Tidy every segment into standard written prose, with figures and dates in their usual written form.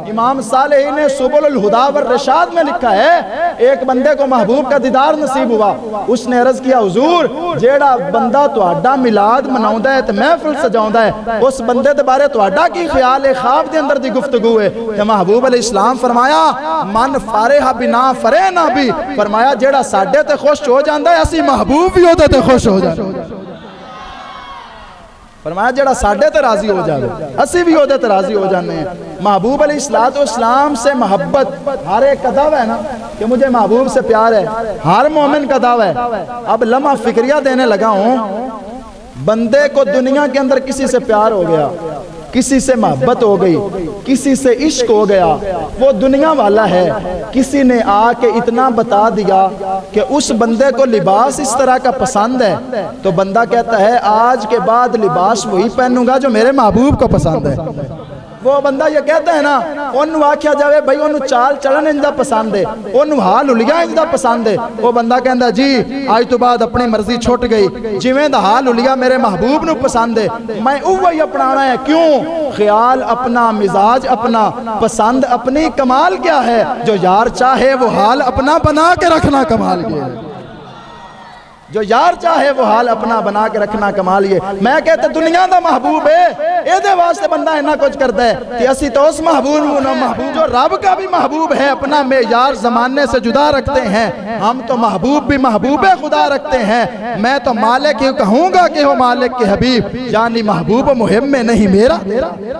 इमाम सालेही ने सुबुल हुदा वर रशाद में लिखा है, एक बंदे को महबूब का दीदार नसीब हुआ। उसने अर्ज किया, हुजूर जेड़ा बंदा तुहाडा मिलाद मनाउंदा है ते महफिल सजाउंदा है, उस बंदे दे बारे तुहाडा की ख्याल है? ख्वाब दे अंदर दी गुफ्तगू है। ते महबूब अलैहिस्सलाम फरमाया, मन फारेहा बिना फरे ना भी, फरमाया जेड़ा साडे ते खुश हो जांदा है असी महबूब भी ओदे ते खुश हो जांदे। फरमाया जेड़ा साडे ते राजी हो जाए असी भी ओदे ते राजी हो जाने हैं। महबूब अलैहिस्सलाम से मोहब्बत हर एक का दावा है ना कि मुझे महबूब से प्यार है, हर मोमिन का दावा है। अब लम्हा फिक्रिया देने लगा हूं, बंदे को दुनिया के अंदर किसी से प्यार हो गया, किसी से मोहब्बत हो गई, किसी से इश्क हो गया, वो दुनिया वाला है। किसी ने आके इतना बता दिया कि उस बंदे को लिबास इस तरह का पसंद है, तो बंदा कहता है आज के बाद लिबास वही पहनूंगा जो मेरे महबूब को पसंद है। वो बंदा ये कहता है ना, ओनू आख्या जावे भाई ओनू चाल चलन इंदा पसंद है, ओनू हाल हुलिया इंदा पसंद है, वो बंदा कहता जी आज तो बाद अपनी मर्जी छुट गई, जिवें दा हाल हुलिया मेरे महबूब नू पसंद है, मैं उही अपनाना है। क्यों? ख्याल अपना, मिजाज अपना, पसंद अपनी। कमाल क्या है? जो यार चाहे वो हाल अपना बना के रखना कमाल क्या है। जो यार चाहे वो हाल अपना बना के रखना कमाल ये। मैं कहता दुनिया दा महबूब है, एदे वास्ते बंदा इन्ना कुछ करता है कि असी तो उस महबूब जो रब का भी महबूब है अपना मेयार जमाने से जुदा रखते हैं। हम तो महबूब भी महबूब खुदा रखते हैं। मैं तो मालिक कहूंगा कि हो मालिक के हबीब, यानी महबूब मुहिम में नहीं मेरा,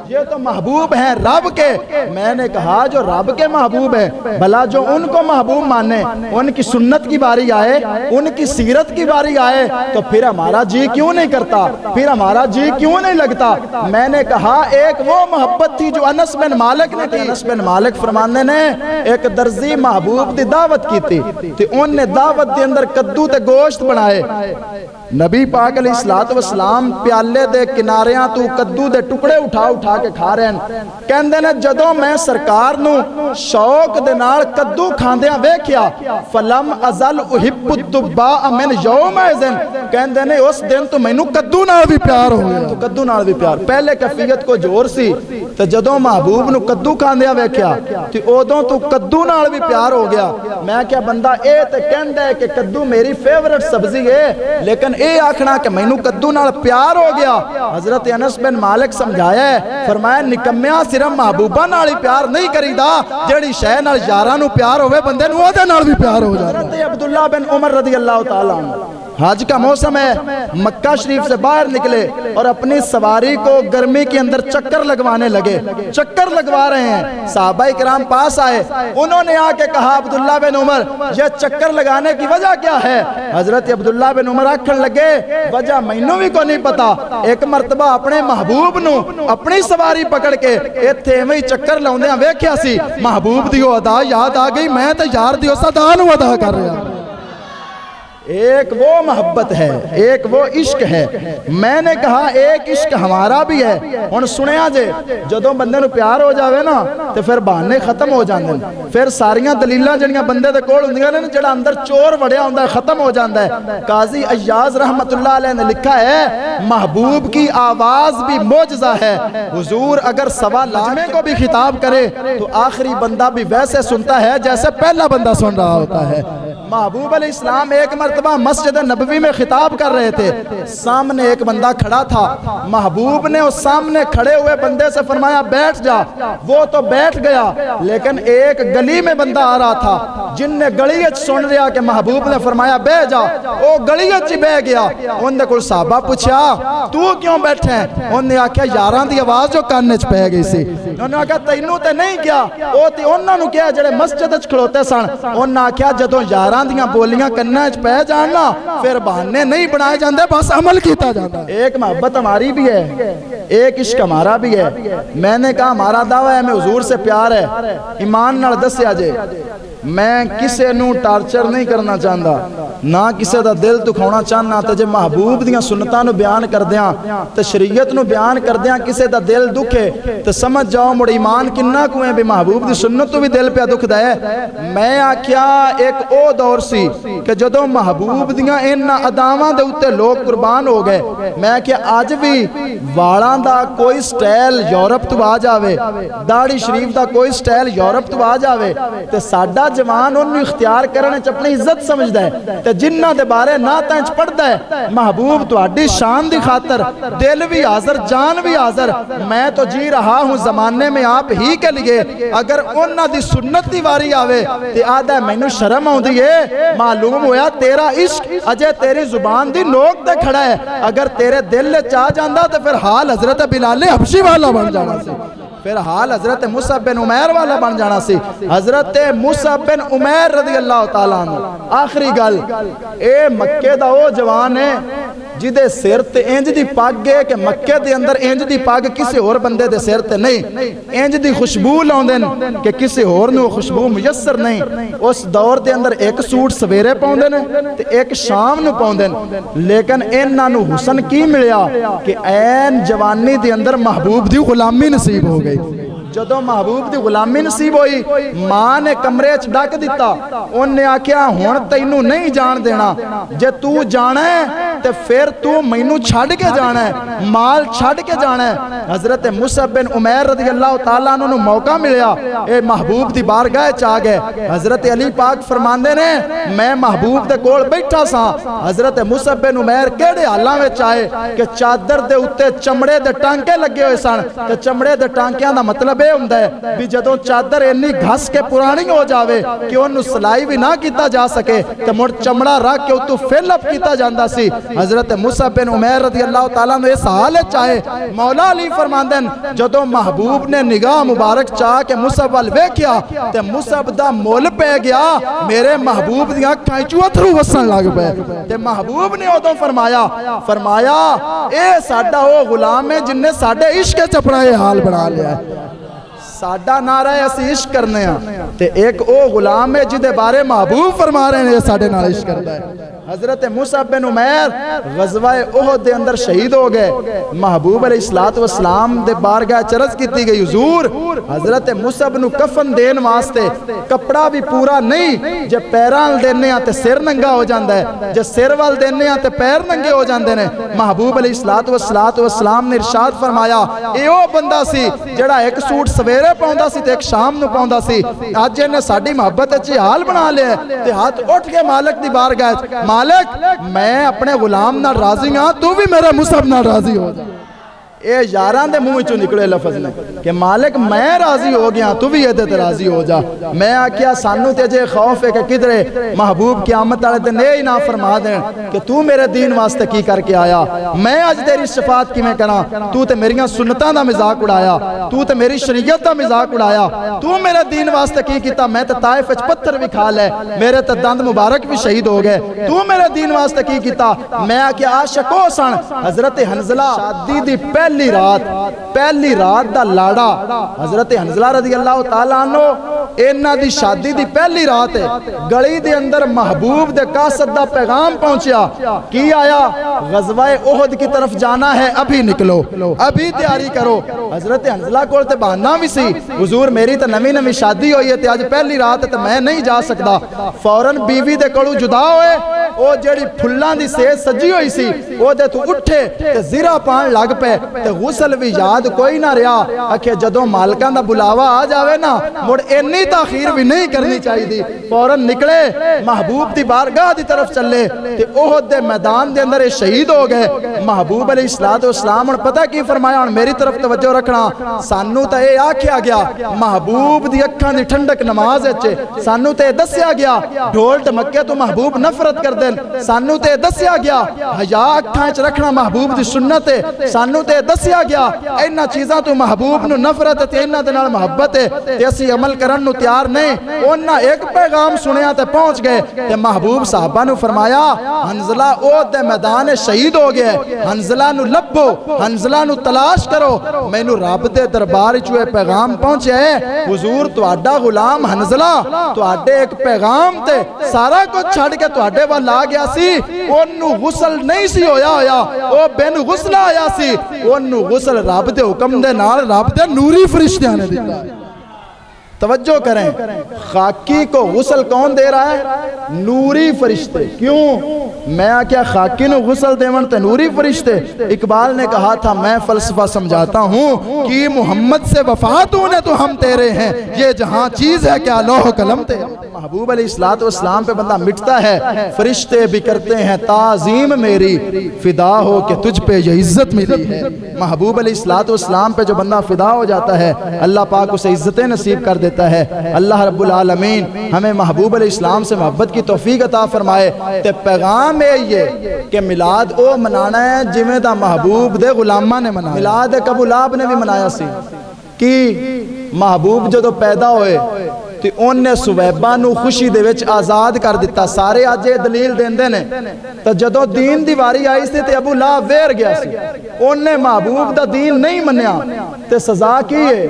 ये तो महबूब है रब के। मैंने कहा जो रब के महबूब है, भला जो उनको महबूब माने, उनकी सुन्नत की बारी आए, उनकी सीरत की बारी आए, तो फिर हमारा जी क्यों नहीं करता, फिर हमारा जी क्यों नहीं लगता। मैंने कहा एक वो मोहब्बत थी जो अनस बिन मालिक ने की। अनस बिन मालिक फरमाने ने एक दर्जी महबूब की दावत की थी, तो उन्होंने दावत के अंदर कद्दू ते गोश्त बनाए। नबी पाक अलैहिस्सलातु वस्सलाम प्याले दे किनारियां तू कद्दू दे टुकड़े उठा उठा के खा रहे हैं। कहंदे ने जदों मैं सरकार नू शौक दे नाल कद्दू खांदियां वेखिया, फलम अजल उहिब्बु दुब्बा मिन यौमइज़िन, कहंदे ने उस दिन तो मैनू कद्दू नाल भी प्यार हो गया। तो कद्दू नाल भी प्यार, पहले कैफियत को जोर सी, ते जदों महबूब नू कद्दू खांदियां वेखिया ते उदों तू कद्दू नाल भी प्यार हो गया। मैं क्या बंदा ए ते कहंदा है कि कद्दू मेरी फेवरेट सब्जी है, लेकिन ये आखना कि मैनू कद्दू नाल प्यार हो गया। हजरत अनस बिन मालिक समझाया है, फरमाया निकम्मिया सिर्फ महबूबा नाल ही प्यार नहीं करीदा, जेड़ी शै नाल यारां नू प्यार होवे बंदे नू ओदे नाल भी प्यार हो जाता। हजरत अब्दुल्ला बिन उमर रज़ी अल्लाह तआला अन्हु हज का मौसम है, मक्का शरीफ से बाहर निकले और अपनी सवारी को गर्मी के अंदर चक्कर लगवाने लगे। चक्कर लगवा रहे हैं, सहाबा इकराम पास आए, उन्होंने आके कहा अब्दुल्ला बिन उमर यह चक्कर लगाने की वजह क्या है? हजरत अब्दुल्ला बिन उमर आखन लगे वजह मैनू भी को नहीं पता, एक मरतबा अपने महबूब नू अपनी सवारी पकड़ के इत्थे एवें ही चक्कर लाउंदियां वेख्या सी, महबूब दी अदा याद आ गई, मैं तो यार दी उस अदा नू अदा कर रहा। एक वो मोहब्बत है, एक वो इश्क है। मैंने कहा एक इश्क हमारा भी है। हुण सुनिया जे जदों बंदे नूं प्यार हो जावे ना ते फिर बहाने खत्म हो जांदे ने, फिर सारियां दलीलां जिहड़ियां बंदे दे कोल हुंदियां ने, जेड़ा अंदर चोर वड़िया हुंदा है खत्म हो जांदा है। काजी अय्याज रहमतुल्लाह अलैह ने लिखा है, महबूब की आवाज भी मोजज़ा है। हुजूर अगर सवा लाजमे को भी खिताब करे तो आखिरी बंदा भी वैसे सुनता है जैसे पहला बंदा सुन रहा होता है। महबूब अलैहिस्सलाम एक मरतबा मस्जिद नबवी में खिताब कर रहे थे, सामने एक बंदा खड़ा था। महबूब ने उस सामने खड़े हुए बंदे से फरमाया बैठ जा, वो तो बैठ गया, लेकिन एक गली में बंदा आ रहा था जिनने गली सुन लिया कि महबूब ने फरमाया बह जा, वो गली ही बह गया। उन्हें कोई साहबा पूछा तू क्यों बैठे? उन्हें आख्या यारां दी आवाज जो कान च पै गई सी। उन्हें आख्या तैनू ते नहीं क्या, वो ते उन्हां नूं क्या जेड़े मस्जिद च खड़ोते सन। उन्हें आख्या जदों यारां दियां बोलियां कन्नां च पै जाण ना फिर बहाने नहीं बनाए जाते, बस अमल किया जाता। एक मोहब्बत हमारी भी है, एक इश्क हमारा भी है। मैंने कहा हमारा दावा है मैं हुजूर से प्यार है। ईमान नाल दस्या जे मैं किसे नू टार्चर नहीं करना चाहता, ना किसे दा दिल दुखाना चाहना। तो जे महबूब दियां सुन्नतां नू बयान करदियां ते शरीयत नू बयान करदियां किसे दा दिल दुखे तो समझ जाओ मुड़ ईमान किन्ना कुएं भी महबूब दी सुन्नत तो भी दिल पे दुखदा है। मैं आख्या एक ओ दौर सी कि जदों महबूब दियां इन्हां अदावां दे उत्ते लोग कुर्बान हो गए। मैं आख्या अज भी वाला ਵਾਲਾਂ ਦਾ ਕੋਈ ਸਟਾਈਲ ਯੂਰਪ ਤੋਂ ਆ ਜਾਵੇ, ਦਾੜੀ ਸ਼ਰੀਫ ਦਾ ਕੋਈ ਸਟਾਈਲ ਯੂਰਪ ਤੋਂ ਆ ਜਾਵੇ ਤੇ ਸਾਡਾ ਜਵਾਨ ਉਹਨੂੰ ਇਖਤਿਆਰ ਕਰਨ ਚ ਆਪਣੀ ਇੱਜ਼ਤ ਸਮਝਦਾ ਹੈ ਤੇ ਜਿਨ੍ਹਾਂ ਦੇ ਬਾਰੇ ਨਾਤਾਂ ਚ ਪੜਦਾ ਹੈ। महबूब ਤੁਹਾਡੀ शान ਦੀ खातर दिल भी हाजिर जान भी हाजिर, मैं तो जी रहा हूँ जमाने में आप ही के लिए। अगर उन्हां दी सुन्नत दी वारी आवे ते आदा मैनू शर्म आउंदी है, मालूम होया तेरा इश्क अजे तेरी जुबान दी नोक ते खड़ा है। अगर तेरे दिल च आ जांदा तो फिर हाल हजरत बिलाल हबशी वाला बन जाना सी, फिर हाल हजरत मुसअब बिन उमैर वाला बन जाना सी। हजरत मुसअब बिन उमैर रज़ी अल्लाह तआला अन्हु आखिरी गल, ए मक्के दा ओ जवान है जिदे सिर ते इंज दी पग है कि मक्के दे अंदर इंज दी पग किसी होर बंदे दे सिर ते नहीं, इंज दी खुशबू लाउंदे ने कि किसी होर नूं खुशबू मुयस्सर नहीं। उस दौर दे अंदर एक सूट सवेरे पाउंदे ने ते एक शाम नूं पाउंदे ने, लेकिन इन्हां नूं हुसन की मिलिया कि ऐन जवानी दे अंदर महबूब दी गुलामी नसीब हो गई। जदों महबूब दी गुलामी नसीब होई, मां ने कमरे च डक दिता, उन्हें आख्या हुण तैनू नहीं जान देना, जे तू जाना है ते फिर तू मैनू छड़ के जाना है, माल छड़ के जाना है। हजरत मुसअब बिन उमैर रज़ी अल्लाह तआला अन्हु मौका मिलया, ए महबूब दी बारगाह च आ गए। हजरत अली पाक फरमांदे ने मैं महबूब दे कोल बैठा सा, हजरत मुसअब बिन उमैर केड़े हालां विच आए कि चादर दे उत्ते चमड़े दे टांके लगे हुए सन ते चमड़े दे टांकियां दा मतलब भी जदों चादर इन्नी घस के पुरानी हो जावे कि उन्हें सिलाई भी ना किया जा सके तो मुड़ चमड़ा रख के उत्तों फिलअप किया जाता सी। हजरत मुसअब बिन उमैर रज़ी अल्लाह तआला अन्हु इस हाल चाहे, मौला अली फरमांदे ने जदों महबूब ने निगाह मुबारक चाह के मुसअब वल वेख्या ते मुसअब दा मुल पै गया, मेरे महबूब दी अखां चों अथरू वसन लग पे ते महबूब ने उदों फरमाया ए साडा ओ गुलाम है जिन्ने साडे इश्क च अपना ये हाल बना लिया। साडा नारा है असीं इश्क करने ते एक ओ गुलाम है जिदे बारे महबूब फरमा रहे हैं साडे नाल इश्क करदा है। हजरत मुसअब बिन उमैर गज़वाए उहद दे अंदर शहीद हो गए। महबूब अलैहिस्सलातु वस्सलाम दे बारगाह च अर्ज़ कीती गई, हुजूर हजरत मुसअब नूं कफन देन वास्ते कपड़ा भी पूरा नहीं, जे पैरां वल देने आ ते सिर नंगा हो जांदा है, जे सिर वल देने आ ते पैर नंगे हो जांदे ने। महबूब अलैहिस्सलातु वस्सलाम ने इरशाद फरमाया, ए ओ बंदा सी जेड़ा एक सूट सवेरे पाउंदा सी ते एक शाम नूं पाउंदा सी, अज इहने साडी मुहब्बत च हाल बना लिया ते हाथ उठ के मालिक दी बारगाह च, मालिक मैं अपने गुलाम नाल राजी हाँ, तू भी मेरे मुसअब नाल राजी हो जा। ये यारां दे मुंह चों निकले लफज ने कि मालिक मैं राजी हो गया, तू भी ये ते राजी हो जा। मैं आख्या सानू ते जे खौफ है कि किधरे महबूब क़यामत वाले दिन ये ही ना फरमा दें कि तू मेरे दीन वास्ते की करके आया, मैं अज तेरी शफात किवें करा, तू ते मेरियां सुन्नतां दा मजाक उड़ाया, तू ते मेरी शरीयत दा मजाक उड़ाया, तू मेरे दीन वास्ते की कीता, मैं ते ताइफ विच पत्थर भी खा लै, मेरे ते दंद मुबारक भी शहीद हो गए, तू मेरे दीन वास्ते की कीता। मैं आख्या आशिक ओ सन हजरत हंजला, शादी दी पहली रात दा लाड़ा हजरत हंजला रज़ी अल्लाह तआला अन्हु, इन्हां दी शादी दी पहली रात है, गली दे अंदर महबूब दे कासद दा पैगाम पहुंचा, की आया गज़वाए उहद की तरफ जाना है, अभी निकलो, अभी तैयारी करो। हजरत हंजला कोल ते बहाना भी सी, हुजूर मेरी तो नवी नवी शादी हुई है ते अज पहली रात ते मैं नहीं जा सकदा। फौरन बीवी दे कोलों जुदा होए, ओ जेड़ी फुल्लां दी सेज सजी हुई सी ओदे तों उठे ते ज़िरा पाण लग पे ते गुसल भी याद कोई ना रहा। आखे जदों मालकां दा बुलावा आ जावे ना मुड़ इन्नी ताखीर भी नहीं करनी चाहिए। फौरन निकले महबूब दी बारगाह दी तरफ चले ते उहद दे मैदान दे अंदर ये शहीद हो गए। महबूब अलैहिस्सलातु वस्सलाम हुण पता की फरमाया, हुण मेरी तरफ तवज्जो रखना, सानू तां ये आख्या गया महबूब दी अखां दी ठंडक नमाज विच, सानू ते दस्या गया ढोल ढमक्के तो महबूब नफरत कर देन, सानू ते दस्या गया हया अखां च रखना महबूब दी सुन्नत है, सानू ते दस्या गया इन्हां चीज़ां तो महबूब नूं नफरत ते इन्हां दे नाल मुहब्बत है ते असीं अमल करन नूं तैयार नहीं। उन्हां एक पैगाम सुनिया ते पहुंच गए ते महबूब साहबा नूं फरमाया हंजला ओहद दे मैदान में शहीद हो गया, हंजला नूं लभो, हंजला नूं तलाश करो। मैनूं रब दे दरबार च ये पैगाम पहुंचा है, हुजूर तुहाडा गुलाम हंजला तुहाडे एक पैगाम ते सारा कुछ छड़ के तुहाडे वल आ गया सी, ओनू गुसल नहीं सी होया ओ बिन गुसला आया सी, ओनू गुसल रब दे हुक्म दे नाल रब दे नूरी फरिश्तियां ने दिता। तवज्जो करें, खाकी को गुस्ल कौन दे रहा है? नूरी फरिश्ते। क्यों? मैं क्या खाकी ने गुस्ल देवन ते नूरी फरिश्ते? इकबाल ने कहा था मैं फलसफा समझाता हूँ कि मोहम्मद से वफा तूने तो हम तेरे हैं, ये जहाँ चीज है क्या लौह कलम ते। महबूब अलैहिस्सलातु वस्सलाम पे बंदा मिटता है, फरिश्ते भी करते हैं ताजीम मेरी, फिदा हो के तुझ पे ये इज्जत मिली है। महबूब अलैहिस्सलातु वस्सलाम पे जो बंदा फिदा हो जाता है, अल्लाह पाक उसे इज्जतें नसीब कर देता है। अल्लाह रब्बुल आलमीन हमें महबूब अलैहिस्सलाम से मोहब्बत की तौफीक अता फरमाए। ते पैगाम ये कि मिलाद ओ मनाना है जिवें दा महबूब दे गुलामां ने मनाया। मिलाद कबूल आप ने भी मनाया सी कि महबूब जो पैदा होए तो उन्हें सुवैबा नू खुशी दे विच आज़ाद कर दिता। सारे अज ये दलील देंदे ने, तो जदों दीन दी वारी आई सी ते अबू लहब वेर गया सी, उन्हें महबूब दा दीन नहीं मन्या, ते सजा की है,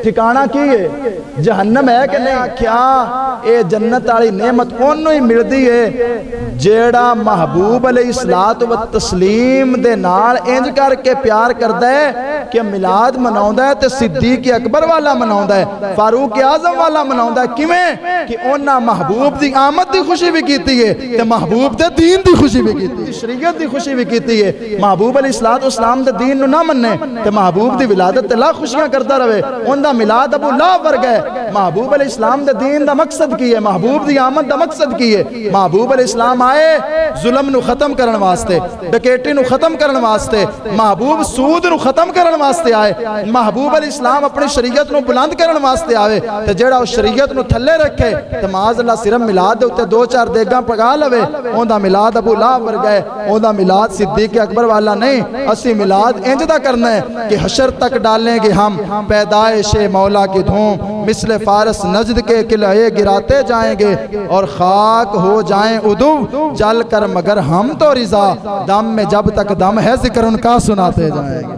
ठिकाना की है? जहन्नम है कि नहीं? आख्या ये जन्नत वाली नेमत ओनू ही मिलती है जेड़ा महबूब अलैहिस्सलातु व तस्लीम दे नाल इंज करके प्यार करदा है कि मिलाद मनाउंदा है ते सिद्दीक अकबर वाला मनाउंदा है, फारूक आजम वाला मनाउंदा है। किवें कि उन्हां महबूब दी आमद दी खुशी भी कीती है ते महबूब दे दीन दी खुशी भी कीती है, शरीयत दी खुशी भी कीती है। महबूब अलैहिस्सलातु वस्सलाम दे दीन नू ना मन्ने ते महबूब दी विलादत ते ला खुशियां करदा रहे, उनदा मिलाद अबू लहब वर्गा है। महबूब अलैहिस्सलाम दे दीन दा मकसद की है? महबूब दी आमद दा मकसद की है? महबूब अलैहिस्सलाम आए जुल्म नू खत्म करन वास्ते, डकैती नू खत्म करन वास्ते, महबूब सूद नू खत्म करन वास्ते आए। महबूब अलैहिस्सलाम अपनी शरीयत नू बुलंद करन वास्ते आवे ते जेड़ा उस शरीयत नू थल्ले रखे ते माज़अल्लाह सिर्फ मिलाद दे उत्ते दो चार देगां पका लवे, ओंदा मिलाद अबू लहब वर्गा है, ओंदा मिलाद सिद्दीक अकबर वाला नहीं। असी मिलाद इंज दा करना है कि हशर तक डालेंगे हम पैदाइशे मौला की धूम, मिसले फारस नजद के किले गिराते जाएंगे और खाक हो जाएं उदू जल कर, मगर हम तो रिजा दम में जब तक दम है जिक्र उनका सुनाते जाएंगे।